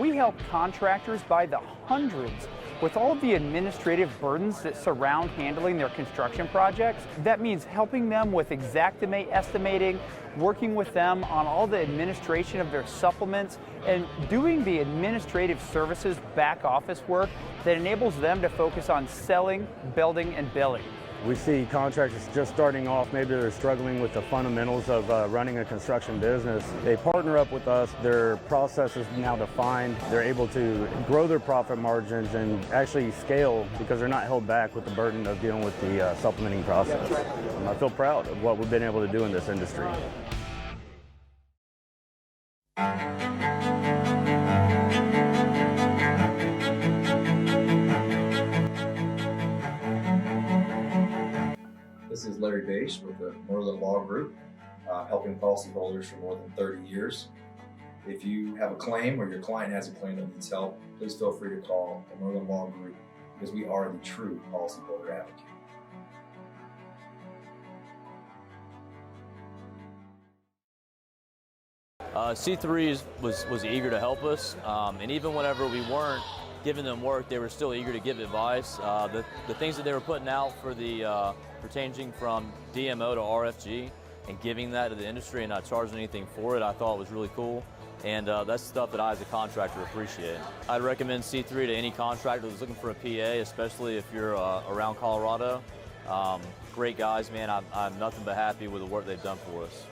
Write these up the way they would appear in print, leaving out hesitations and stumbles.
we help contractors by the hundreds with all of the administrative burdens that surround handling their construction projects. That means helping them with estimating, working with them on all the administration of their supplements, and doing the administrative services back office work that enables them to focus on selling, building, and billing. We see contractors just starting off, maybe they're struggling with the fundamentals of running a construction business. They partner up with us, their process is now defined, they're able to grow their profit margins and actually scale because they're not held back with the burden of dealing with the supplementing process. I feel proud of what we've been able to do in this industry. This is Larry Bache with the Merlin Law Group, helping policyholders for more than 30 years. If you have a claim or your client has a claim that needs help, please feel free to call the Merlin Law Group because we are the true policyholder advocate. C3 was eager to help us, and even whenever we weren't giving them work, they were still eager to give advice. The things that they were putting out for the for changing from DMO to RFG and giving that to the industry and not charging anything for it, I thought was really cool. And that's stuff that I as a contractor appreciate. I'd recommend C3 to any contractor who's looking for a PA, especially if you're around Colorado. Great guys, man. I'm nothing but happy with the work they've done for us.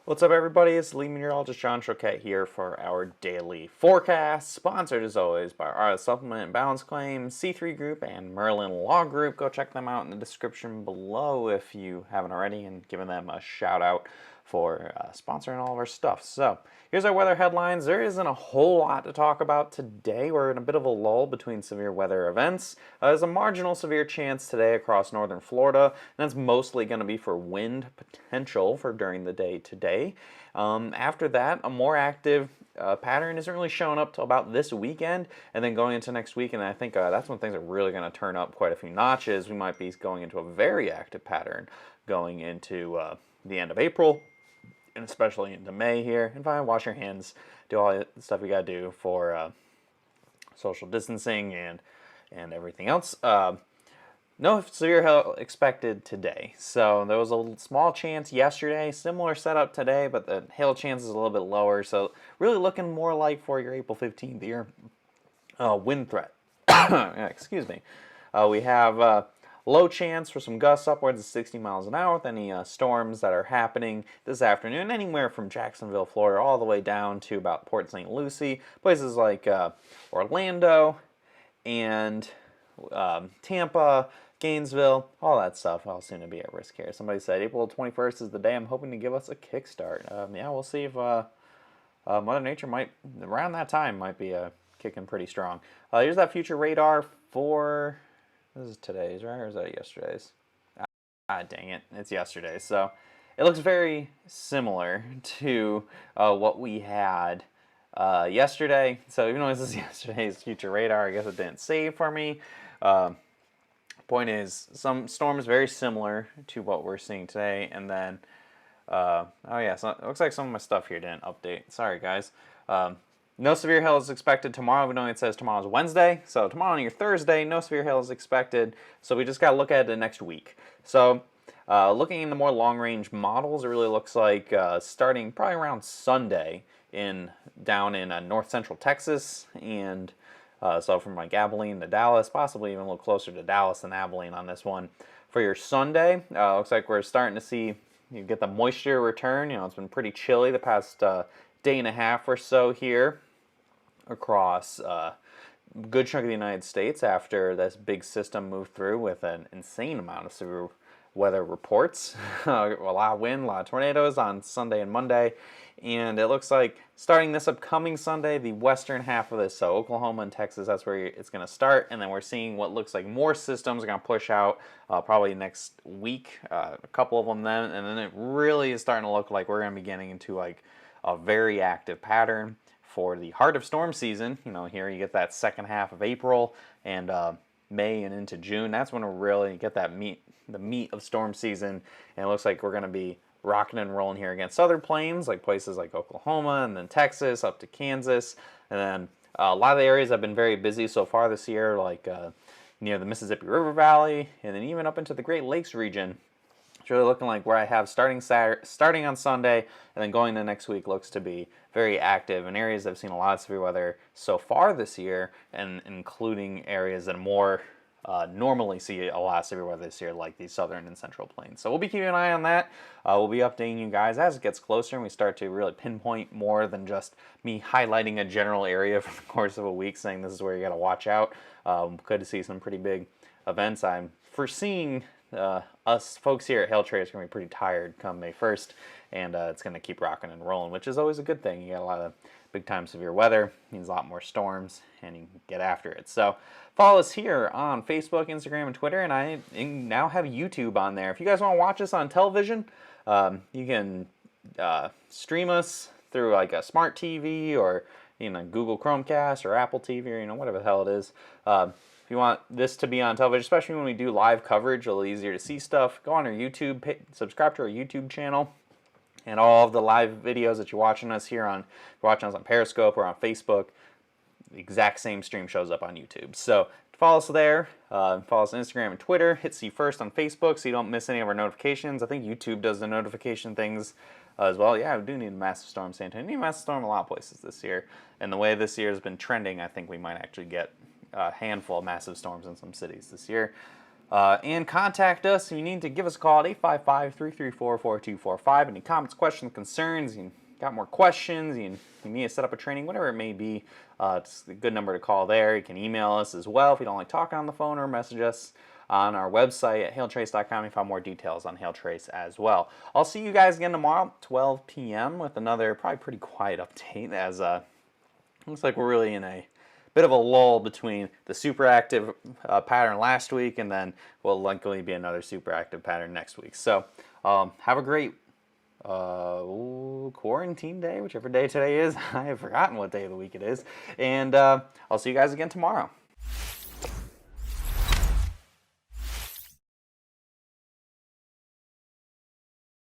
What's up, everybody? It's lead meteorologist John Choquette here for our daily forecast, sponsored as always by our Supplement and Balance Claim, C3 Group, and Merlin Law Group. Go check them out in the description below if you haven't already, and giving them a shout out for sponsoring all of our stuff. So here's our weather headlines. There isn't a whole lot to talk about today. We're in a bit of a lull between severe weather events. There's a marginal severe chance today across northern Florida, and that's mostly going to be for wind potential for during the day today. After that, a more active pattern isn't really showing up till about this weekend, and then going into next week, and I think that's when things are really going to turn up quite a few notches. We might be going into a very active pattern going into the end of April, and especially into May here. And fine, wash your hands, do all the stuff you gotta do for social distancing and everything else. No severe hail expected today. So there was a small chance yesterday, similar setup today, but the hail chance is a little bit lower. So really looking more like for your April 15th year wind threat. Excuse me. We have low chance for some gusts upwards of 60 miles an hour with any storms that are happening this afternoon, anywhere from Jacksonville, Florida, all the way down to about Port St. Lucie, places like Orlando and Tampa, Gainesville, all that stuff, all soon to be at risk here. Somebody said April 21st is the day I'm hoping to give us a kickstart. Yeah, we'll see if Mother Nature might, around that time, might be kicking pretty strong. Here's that future radar for... This is today's, right? Or is that yesterday's? Dang it. It's yesterday's. So it looks very similar to what we had yesterday. So even though this is yesterday's future radar, I guess it didn't save for me. Point is, some storms very similar to what we're seeing today. And then, oh yeah, so it looks like some of my stuff here didn't update. Sorry, guys. No severe hail is expected tomorrow. We know it says tomorrow's Wednesday. So tomorrow on your Thursday, no severe hail is expected. So we just got to look at it next week. So looking in the more long-range models, it really looks like starting probably around Sunday down in north central Texas. And so from like Abilene to Dallas, possibly even a little closer to Dallas than Abilene on this one. For your Sunday, looks like we're starting to see, you get the moisture return. You know, it's been pretty chilly the past day and a half or so here across a good chunk of the United States after this big system moved through with an insane amount of severe weather reports. A lot of wind, a lot of tornadoes on Sunday and Monday. And it looks like starting this upcoming Sunday, the western half of this, so Oklahoma and Texas, that's where it's going to start. And then we're seeing what looks like more systems are going to push out probably next week, a couple of them then. And then it really is starting to look like we're going to be getting into like a very active pattern for the heart of storm season. You know, here you get that second half of April, and May and into June. That's when we really get the meat of storm season, and it looks like we're going to be rocking and rolling here against Southern Plains, like places like Oklahoma, and then Texas up to Kansas, and then a lot of the areas have been very busy so far this year, like near the Mississippi River Valley, and then even up into the Great Lakes region. It's really looking like where I have starting on Sunday, and then going to next week looks to be very active in areas that have seen a lot of severe weather so far this year, and including areas that more normally see a lot of severe weather this year, like the southern and central plains. So we'll be keeping an eye on that. We'll be updating you guys as it gets closer and we start to really pinpoint more than just me highlighting a general area for the course of a week, saying this is where you got to watch out. Could see some pretty big events. I'm foreseeing us folks here at Hail Trace are going to be pretty tired come May 1st, and it's going to keep rocking and rolling, which is always a good thing. You got a lot of big time severe weather, means a lot more storms, and you can get after it. So follow us here on Facebook, Instagram, and Twitter, and I now have YouTube on there. If you guys want to watch us on television, you can stream us through like a smart TV or Google Chromecast or Apple TV or whatever the hell it is. If you want this to be on television, especially when we do live coverage, a little easier to see stuff, go on our YouTube, subscribe to our YouTube channel, and all of the live videos that you're watching us here on, if you're watching us on Periscope or on Facebook, the exact same stream shows up on YouTube. So follow us there, follow us on Instagram and Twitter, hit See First on Facebook so you don't miss any of our notifications. I think YouTube does the notification things as well. Yeah, we do need a massive storm, San Antonio. We need a massive storm in a lot of places this year. And the way this year has been trending, I think we might actually get a handful of massive storms in some cities this year. And contact us. You need to give us a call at 855-334-4245. Any comments, questions, concerns, you got more questions, you need to set up a training, whatever it may be, it's a good number to call there. You can email us as well if you don't like talking on the phone, or message us on our website at hailtrace.com. You find more details on Hail Trace as well. I'll see you guys again tomorrow, 12 p.m. with another probably pretty quiet update, as looks like we're really in a bit of a lull between the super active pattern last week, and then will likely be another super active pattern next week. So have a great quarantine day, whichever day today is. I have forgotten what day of the week it is. And I'll see you guys again tomorrow.